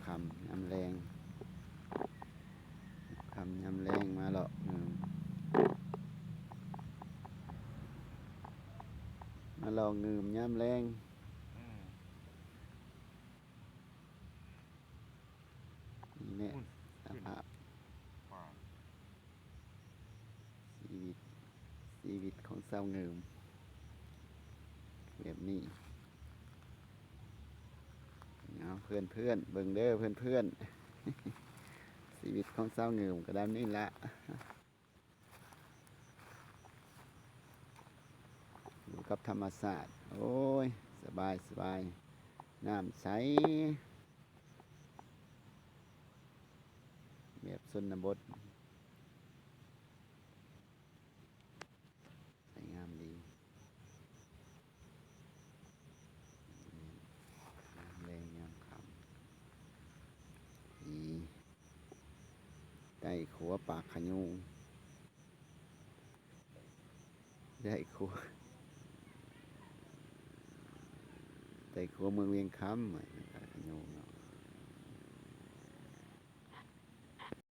คำยามแรงคำยามแรงมาแล้วมาลองงืมยามแรงนี่แหละสภาพชีวิตของชาวเงิมแบบนี้เอาเพื่อนเพื่อนเบิ่งเด้อเพื่อนเพื่อนชีวิตของชาวเงิมก็ดำนี่ละอยู่กับธรรมศาสตร์โอ้ยสบายสบายน้ำใสแบบชนบทสวยงามดีน้ำแรงยามค่ำอีได้ขัวปากขยุงได้ขัวได้ขัวเมืองเวียงคำขยุง